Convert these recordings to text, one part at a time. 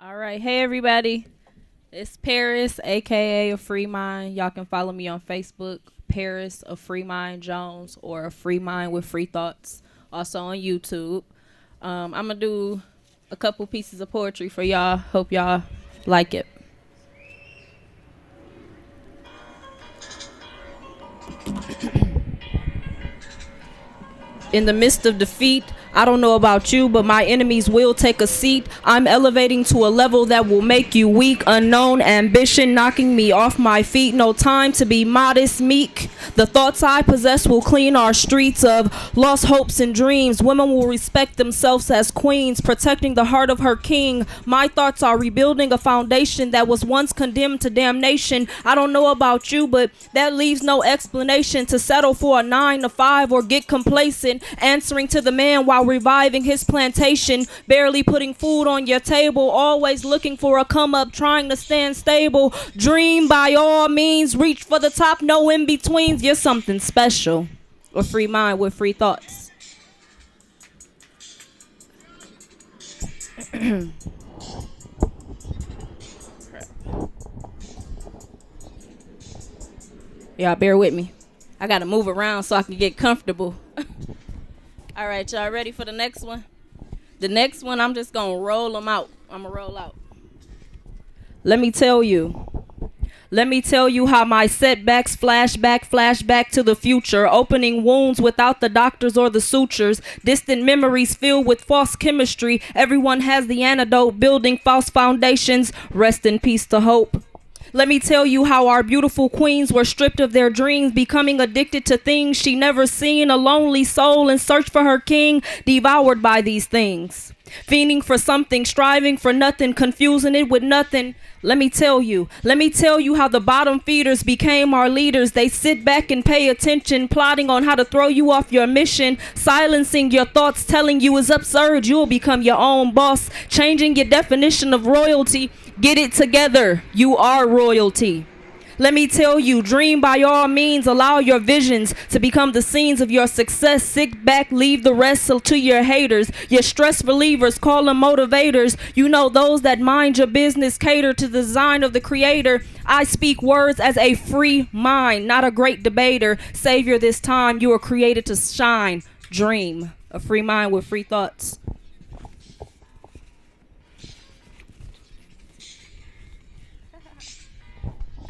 All right. Hey, everybody. It's Paris, aka A Free Mind. Y'all can follow me on Facebook, Paris, A Free Mind Jones, or A Free Mind with Free Thoughts. Also on YouTube. I'm going to do a couple pieces of poetry for y'all. Hope y'all like it. In the midst of defeat, I don't know about you, but my enemies will take a seat. I'm elevating to a level that will make you weak. Unknown ambition knocking me off my feet. No time to be modest, meek. The thoughts I possess will clean our streets of lost hopes and dreams. Women will respect themselves as queens, protecting the heart of her king. My thoughts are rebuilding a foundation that was once condemned to damnation. I don't know about you, but that leaves no explanation to settle for a 9 to 5 or get complacent. Answering to the man while reviving his plantation, barely putting food on your table, always looking for a come up, trying to stand stable. Dream by all means, reach for the top, no in betweens. You're something special. A free mind with free thoughts. Y'all bear with me. I gotta move around so I can get comfortable. All right, y'all ready for the next one? The next one, I'm just going to roll them out. I'm going to roll out. Let me tell you. Let me tell you how my setbacks flashback to the future, opening wounds without the doctors or the sutures, distant memories filled with false chemistry. Everyone has the antidote, building false foundations. Rest in peace to hope. Let me tell you how our beautiful queens were stripped of their dreams, becoming addicted to things she never seen, a lonely soul in search for her king, devoured by these things. Fiending for something, striving for nothing, confusing it with nothing. Let me tell you how the bottom feeders became our leaders. They sit back and pay attention, plotting on how to throw you off your mission, silencing your thoughts, telling you it's absurd. You'll become your own boss, changing your definition of royalty. Get it together. You are royalty. Let me tell you, dream by all means, allow your visions to become the scenes of your success. Sit back, leave the rest to your haters, your stress relievers, call them motivators. You know, those that mind your business, cater to the design of the creator. I speak words as a free mind, not a great debater. Savior, this time you were created to shine. Dream. A free mind with free thoughts.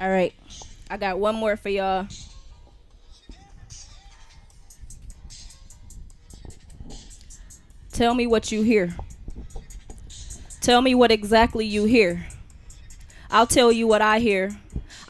All right. I got one more for y'all. Tell me what you hear. Tell me what exactly you hear. I'll tell you what I hear.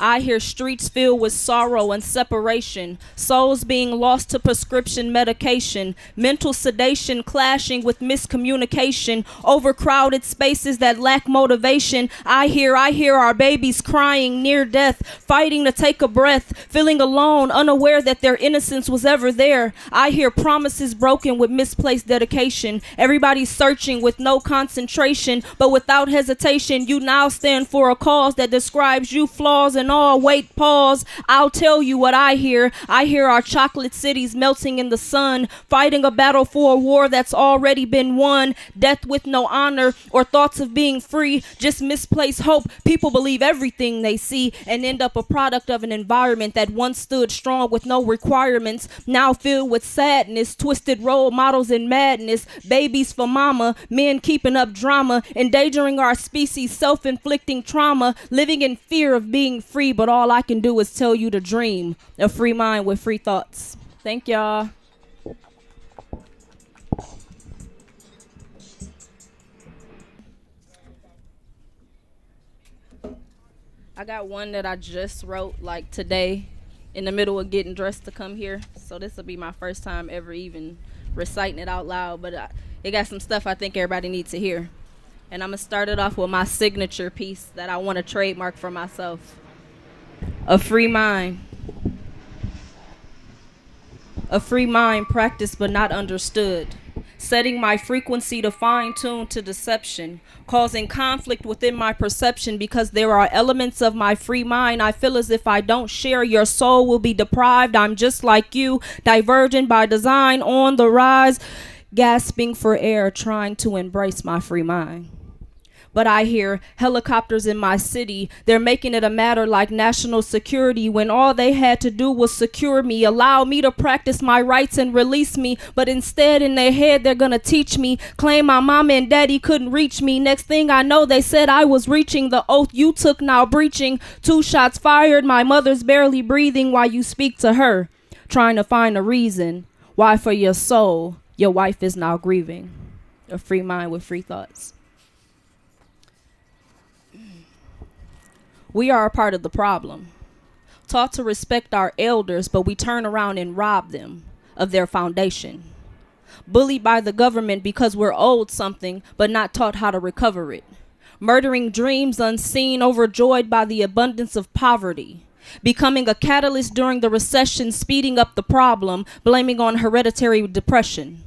I hear streets filled with sorrow and separation, souls being lost to prescription medication, mental sedation clashing with miscommunication, overcrowded spaces that lack motivation. I hear our babies crying near death, fighting to take a breath, feeling alone, unaware that their innocence was ever there. I hear promises broken with misplaced dedication, everybody searching with no concentration, but without hesitation. You now stand for a cause that describes you flaws and all. Wait, pause. I'll tell you what I hear. I hear our chocolate cities melting in the sun, fighting a battle for a war that's already been won. Death with no honor or thoughts of being free, just misplaced hope. People believe everything they see and end up a product of an environment that once stood strong with no requirements, now filled with sadness, twisted role models and madness, babies for mama, men keeping up drama, endangering our species, self-inflicting trauma, living in fear of being free. But all I can do is tell you to dream. A free mind with free thoughts. Thank y'all. I got one that I just wrote like today in the middle of getting dressed to come here. So this will be my first time ever even reciting it out loud. But it got some stuff I think everybody needs to hear. And I'm going to start it off with my signature piece that I want to trademark for myself. A free mind. A free mind practiced but not understood. Setting my frequency to fine-tune to deception. Causing conflict within my perception because there are elements of my free mind. I feel as if I don't share, your soul will be deprived. I'm just like you, divergent by design, on the rise, gasping for air, trying to embrace my free mind. But I hear helicopters in my city. They're making it a matter like national security when all they had to do was secure me, allow me to practice my rights and release me. But instead, in their head, they're gonna teach me, claim my mama and daddy couldn't reach me. Next thing I know, they said I was reaching the oath you took, now breaching. 2 shots fired, my mother's barely breathing while you speak to her, trying to find a reason why for your soul, your wife is now grieving. A free mind with free thoughts. We are a part of the problem. Taught to respect our elders, but we turn around and rob them of their foundation. Bullied by the government because we're owed something, but not taught how to recover it. Murdering dreams unseen, overjoyed by the abundance of poverty. Becoming a catalyst during the recession, speeding up the problem, blaming on hereditary depression.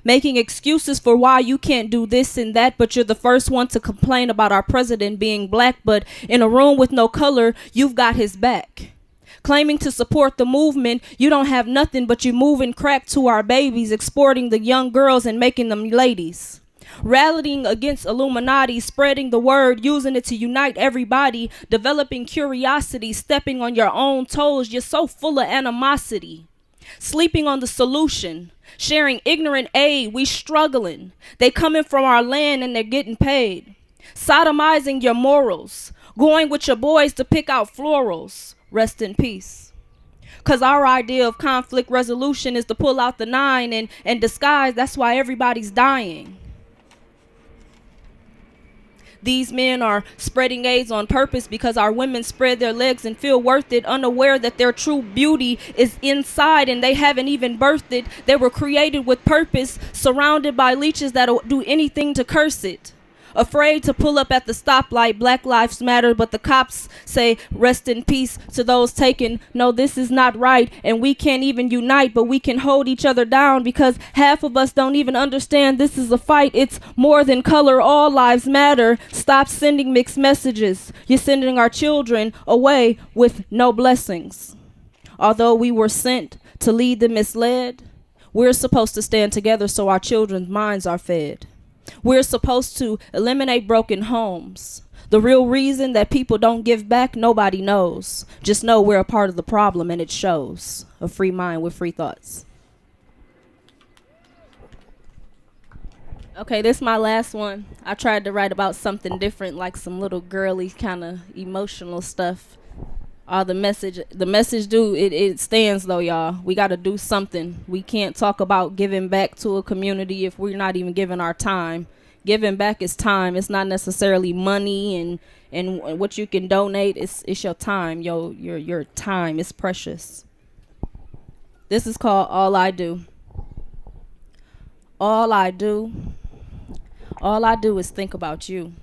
Making excuses for why you can't do this and that, but you're the first one to complain about our president being black, but in a room with no color, you've got his back. Claiming to support the movement, you don't have nothing, but you're moving crack to our babies, exporting the young girls and making them ladies. Rallying against Illuminati, spreading the word, using it to unite everybody, developing curiosity, stepping on your own toes. You're so full of animosity. Sleeping on the solution, sharing ignorant aid, we struggling. They coming from our land and they're getting paid. Sodomizing your morals, going with your boys to pick out florals. Rest in peace. Because our idea of conflict resolution is to pull out the 9 and disguise. That's why everybody's dying. These men are spreading AIDS on purpose because our women spread their legs and feel worth it, unaware that their true beauty is inside and they haven't even birthed it. They were created with purpose, surrounded by leeches that'll do anything to curse it. Afraid to pull up at the stoplight, Black Lives Matter, but the cops say rest in peace to those taken. No, this is not right, and we can't even unite, but we can hold each other down because half of us don't even understand this is a fight. It's more than color, all lives matter. Stop sending mixed messages. You're sending our children away with no blessings. Although we were sent to lead the misled, we're supposed to stand together so our children's minds are fed. We're supposed to eliminate broken homes. The real reason that people don't give back, nobody knows. Just know we're a part of the problem and it shows. A free mind with free thoughts. Okay, this is my last one. I tried to write about something different, like some little girly kind of emotional stuff. The message it stands though, y'all. We got to do something. We can't talk about giving back to a community if we're not even giving our time. Giving back is time. It's not necessarily money and what you can donate. It's your time. Your time is precious. This is called All I Do. All I do is think about you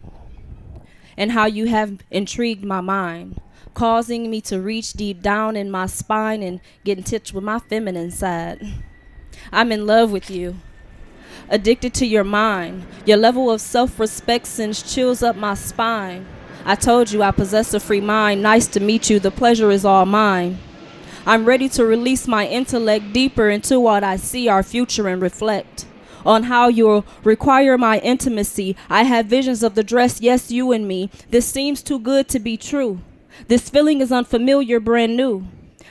and how you have intrigued my mind, causing me to reach deep down in my spine and get in touch with my feminine side. I'm in love with you, addicted to your mind. Your level of self-respect sends chills up my spine. I told you I possess a free mind. Nice to meet you. The pleasure is all mine. I'm ready to release my intellect deeper into what I see, our future, and reflect on how you'll require my intimacy. I have visions of the dress, yes, you and me. This seems too good to be true. This feeling is unfamiliar, brand new,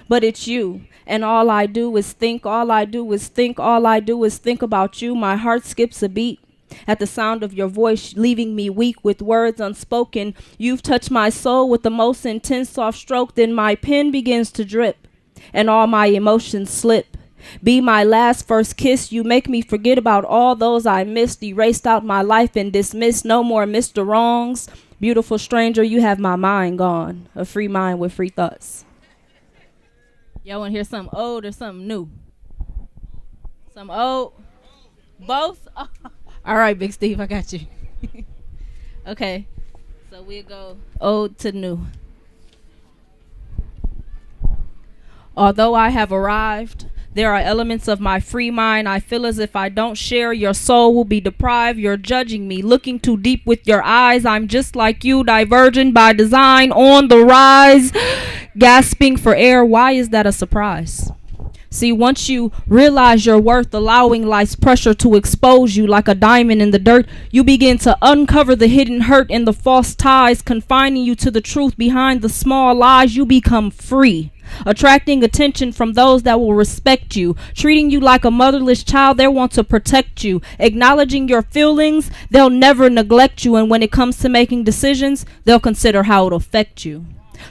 but it's you. And all I do is think, all I do is think, all I do is think about you. My heart skips a beat at the sound of your voice, leaving me weak with words unspoken. You've touched my soul with the most intense soft stroke. Then my pen begins to drip and all my emotions slip. Be my last first kiss. You make me forget about all those I missed, erased out my life and dismissed. No more Mr. Wrongs. Beautiful stranger, you have my mind gone. A free mind with free thoughts. Y'all want to hear something old or something new? Some old? Both? Oh. All right, Big Steve, I got you. Okay, so we'll go old to new. Although I have arrived, there are elements of my free mind. I feel as if I don't share, your soul will be deprived. You're judging me, looking too deep with your eyes. I'm just like you, divergent by design, on the rise, gasping for air. Why is that a surprise? See, once you realize your worth, allowing life's pressure to expose you like a diamond in the dirt, you begin to uncover the hidden hurt and the false ties confining you to the truth behind the small lies. You become free, attracting attention from those that will respect you, treating you like a motherless child. They want to protect you, acknowledging your feelings. They'll never neglect you, and when it comes to making decisions, they'll consider how it'll affect you.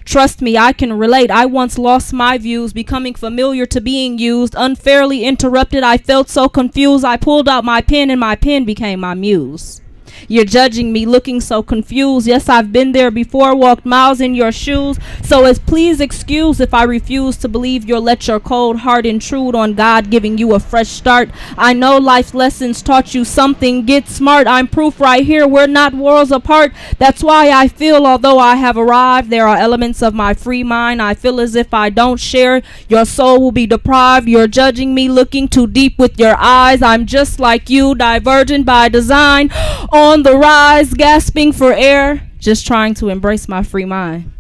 Trust me, I can relate. I once lost my views, becoming familiar to being used, unfairly interrupted. I felt so confused. I pulled out my pen and my pen became my muse. You're judging me, looking so confused. Yes, I've been there before, walked miles in your shoes. So please excuse if I refuse to believe you'll let your cold heart intrude on God giving you a fresh start. I know life's lessons taught you something. Get smart. I'm proof right here. We're not worlds apart. That's why I feel, although I have arrived, there are elements of my free mind. I feel as if I don't share, your soul will be deprived. You're judging me, looking too deep with your eyes. I'm just like you, divergent by design, on the rise, gasping for air, just trying to embrace my free mind.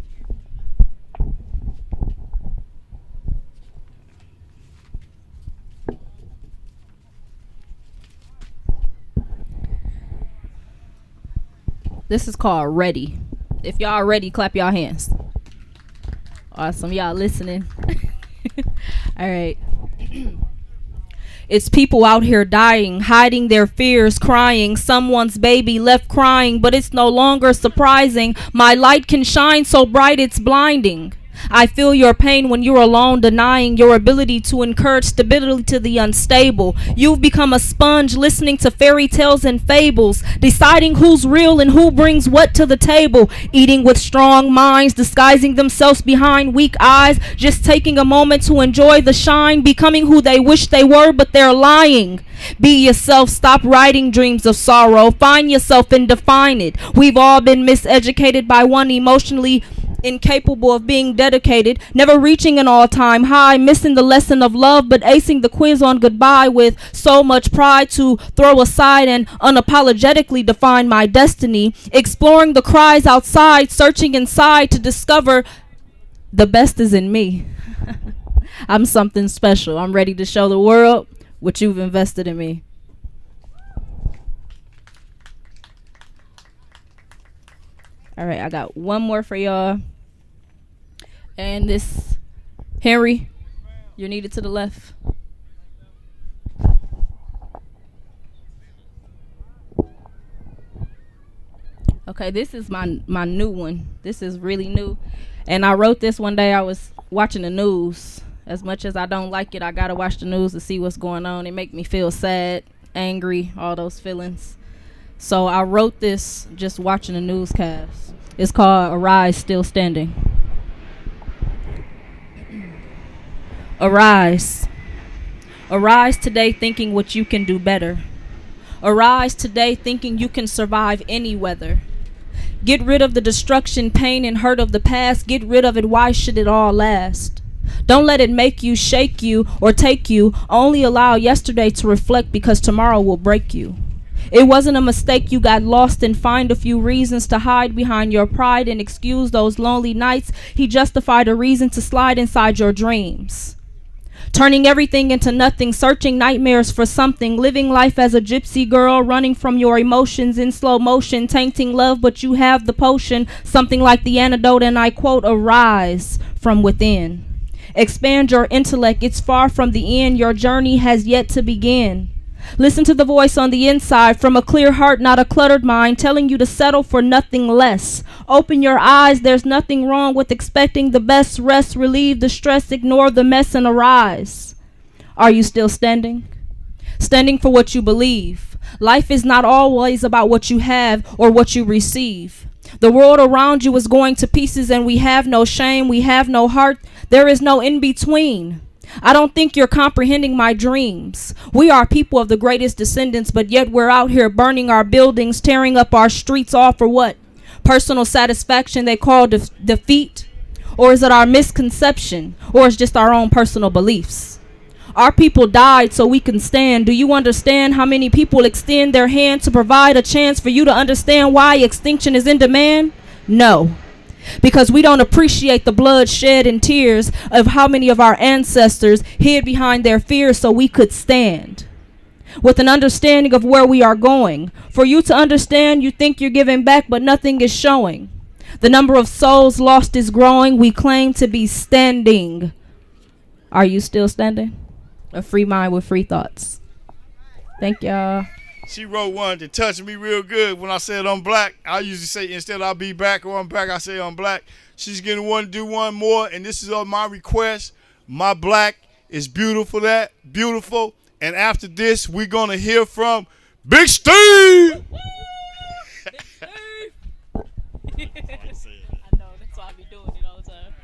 This is called Ready. If y'all ready, clap y'all hands. Awesome, y'all listening. All right. It's people out here dying, hiding their fears, crying. Someone's baby left crying, but it's no longer surprising. My light can shine so bright it's blinding. I feel your pain when you're alone, denying your ability to encourage stability to the unstable. You've become a sponge, listening to fairy tales and fables, deciding who's real and who brings what to the table, eating with strong minds, disguising themselves behind weak eyes, just taking a moment to enjoy the shine, becoming who they wish they were, but they're lying. Be yourself, stop writing dreams of sorrow, find yourself and define it. We've all been miseducated by one, emotionally incapable of being dedicated, never reaching an all-time high, missing the lesson of love but acing the quiz on goodbye with so much pride to throw aside and unapologetically define my destiny, exploring the cries outside, searching inside to discover the best is in me. I'm something special. I'm ready to show the world what you've invested in me. All right, I got one more for y'all. And this, Henry, you're needed to the left. Okay, this is my new one. This is really new. And I wrote this one day. I was watching the news. As much as I don't like it, I gotta watch the news to see what's going on. It make me feel sad, angry, all those feelings. So I wrote this just watching the newscast. It's called Arise, Still Standing. Arise. Arise today thinking what you can do better. Arise today thinking you can survive any weather. Get rid of the destruction, pain, and hurt of the past. Get rid of it. Why should it all last? Don't let it make you, shake you, or take you. Only allow yesterday to reflect, because tomorrow will break you. It wasn't a mistake you got lost and find a few reasons to hide behind your pride and excuse those lonely nights. He justified a reason to slide inside your dreams. Turning everything into nothing, searching nightmares for something, living life as a gypsy girl, running from your emotions in slow motion, tainting love, but you have the potion, something like the antidote, and I quote, arise from within. Expand your intellect, it's far from the end, your journey has yet to begin. Listen to the voice on the inside from a clear heart, not a cluttered mind, telling you to settle for nothing less. Open your eyes, there's nothing wrong with expecting the best. Rest, relieve the stress, ignore the mess, and arise. Are you still standing? Standing for what you believe. Life is not always about what you have or what you receive. The world around you is going to pieces, and we have no shame, we have no heart, there is no in between. I don't think you're comprehending my dreams. We are people of the greatest descendants, but yet we're out here burning our buildings, tearing up our streets, all for what? Personal satisfaction they call defeat? Or is it our misconception? Or is it just our own personal beliefs? Our people died so we can stand. Do you understand how many people extend their hand to provide a chance for you to understand why extinction is in demand? No. because we don't appreciate the blood shed and tears of how many of our ancestors hid behind their fears so we could stand with an understanding of where we are going. For you to understand, you think you're giving back, but nothing is showing. The number of souls lost is growing. We claim to be standing. Are you still standing? A free mind with free thoughts. Thank y'all. She wrote one to touch me real good when I said I'm black. I usually say instead I'll be back or I'm back, I say I'm black. She's getting one to do one more, and this is on my request. My black is beautiful, that beautiful. And after this, we're gonna hear from Big Steve. Big Steve. I know, that's why I be doing it all the time.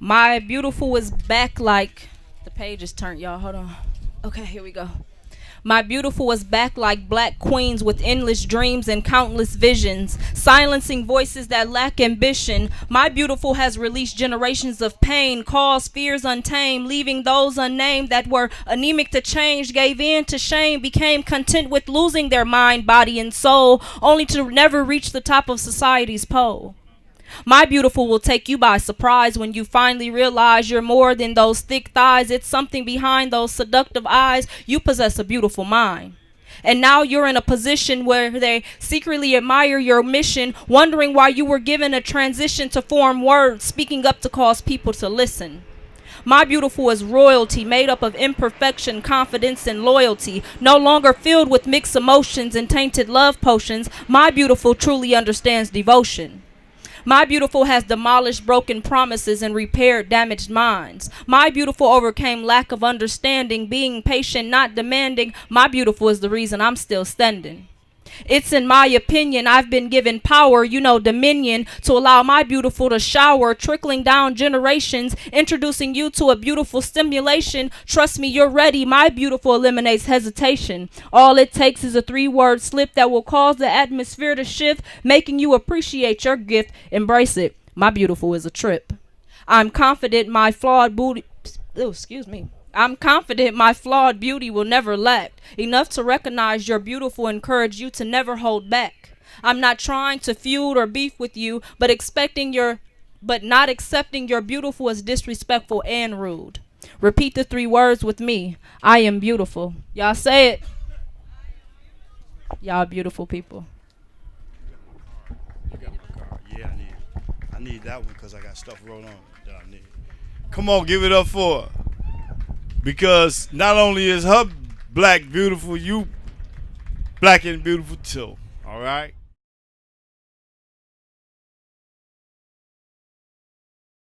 My beautiful is back like the page is turned, y'all. Hold on. Okay, here we go. My beautiful was back like black queens with endless dreams and countless visions, silencing voices that lack ambition. My beautiful has released generations of pain, caused fears untamed, leaving those unnamed that were anemic to change, gave in to shame, became content with losing their mind, body, and soul, only to never reach the top of society's pole. My beautiful will take you by surprise when you finally realize you're more than those thick thighs. It's something behind those seductive eyes. You possess a beautiful mind. And now you're in a position where they secretly admire your mission, wondering why you were given a transition to form words, speaking up to cause people to listen. My beautiful is royalty, made up of imperfection, confidence, and loyalty, no longer filled with mixed emotions and tainted love potions. My beautiful truly understands devotion. My beautiful has demolished broken promises and repaired damaged minds. My beautiful overcame lack of understanding, being patient, not demanding. My beautiful is the reason I'm still standing. It's in my opinion I've been given power, dominion, to allow my beautiful to shower, trickling down generations, introducing you to a beautiful stimulation. Trust me, you're ready. My beautiful eliminates hesitation. All it takes is a 3-word slip that will cause the atmosphere to shift, making you appreciate your gift. Embrace it. My beautiful is a trip. I'm confident my flawed booty... I'm confident my flawed beauty will never lack enough to recognize your beautiful, encourage you to never hold back. I'm not trying to feud or beef with you, but not accepting your beautiful as disrespectful and rude. Repeat the 3 words with me. I am beautiful. Y'all say it. Y'all beautiful people. You got my card. Yeah, I need that one because I got stuff rolled on that I need. Come on, give it up for her. Because not only is her black beautiful, you black and beautiful too. All right?